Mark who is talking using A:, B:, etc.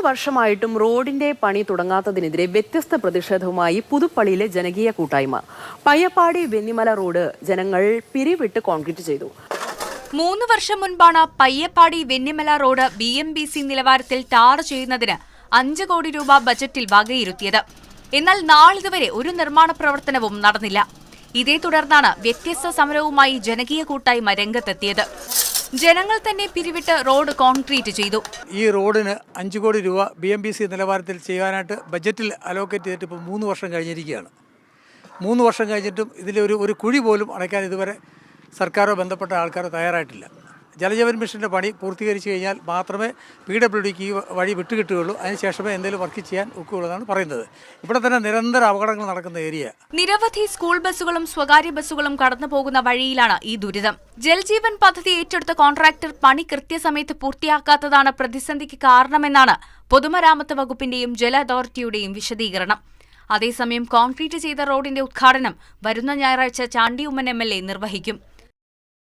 A: വർഷമായിട്ടും റോഡിന്റെ പണി തുടങ്ങാത്തതിനെതിരെ വ്യത്യസ്ത പ്രതിഷേധവുമായി പുതുപ്പള്ളിയിലെ ജനകീയ കൂട്ടായ്മ. പയ്യപ്പാടി വെന്നിമല റോഡ് ജനങ്ങൾ പിരിവിട്ട് കോൺക്രീറ്റ് ചെയ്തു.
B: 3 വർഷം മുൻപാണ് പയ്യപ്പാടി വെന്നിമല റോഡ് BMBC നിലവാരത്തിൽ ടാർ ചെയ്യുന്നതിന് 5 കോടി രൂപ ബജറ്റിൽ വകയിരുത്തിയത്. എന്നാൽ നാളിതുവരെ ഒരു നിർമ്മാണ പ്രവർത്തനവും നടന്നില്ല. ഇതേ തുടർന്നാണ് വ്യത്യസ്ത സമരവുമായി ജനകീയ കൂട്ടായ്മ രംഗത്തെത്തിയത്. ജനങ്ങൾ തന്നെ പിരിവിട്ട് റോഡ് കോൺക്രീറ്റ് ചെയ്തു.
C: ഈ റോഡിന് 5 കോടി രൂപ BMBC നിലവാരത്തിൽ ചെയ്യാനായിട്ട് ബജറ്റിൽ അലോക്കേറ്റ് ചെയ്തിട്ട് ഇപ്പോൾ 3 വർഷം കഴിഞ്ഞിരിക്കുകയാണ്. 3 വർഷം കഴിഞ്ഞിട്ടും ഇതിലൊരു കുഴി പോലും അടയ്ക്കാൻ ഇതുവരെ സർക്കാരോ ബന്ധപ്പെട്ട ആൾക്കാരോ തയ്യാറായിട്ടില്ല. ജലജീവൻ മിഷൻ്റെ പണി പൂർത്തീകരിച്ചു കഴിഞ്ഞാൽ മാത്രമേ PWDക്ക് ഈ വഴി വിട്ടുകിട്ടുകയുള്ളൂ. അതിനുശേഷമേ എന്തെങ്കിലും വർക്ക് ചെയ്യാൻ ഒക്കുകയുള്ളൂ എന്നാണ് പറയുന്നത്. ഇവിടെ തന്നെ നിരന്തര അപകടങ്ങൾ നടക്കുന്ന ഏരിയ.
B: നിരവധി സ്കൂൾ ബസ്സുകളും സ്വകാര്യ ബസ്സുകളും കടന്നു പോകുന്ന വഴിയിലാണ് ഈ ദുരിതം. ജൽജീവൻ പദ്ധതി ഏറ്റെടുത്ത കോൺട്രാക്ടർ പണി കൃത്യസമയത്ത് പൂർത്തിയാക്കാത്തതാണ് പ്രതിസന്ധിക്ക് കാരണമെന്നാണ് പൊതുമരാമത്ത് വകുപ്പിന്റെയും ജല അതോറിറ്റിയുടെയും വിശദീകരണം. അതേസമയം കോൺക്രീറ്റ് ചെയ്ത റോഡിന്റെ ഉദ്ഘാടനം വരുന്ന ഞായറാഴ്ച ചാണ്ടി ഉമ്മൻ MLA നിർവഹിക്കും.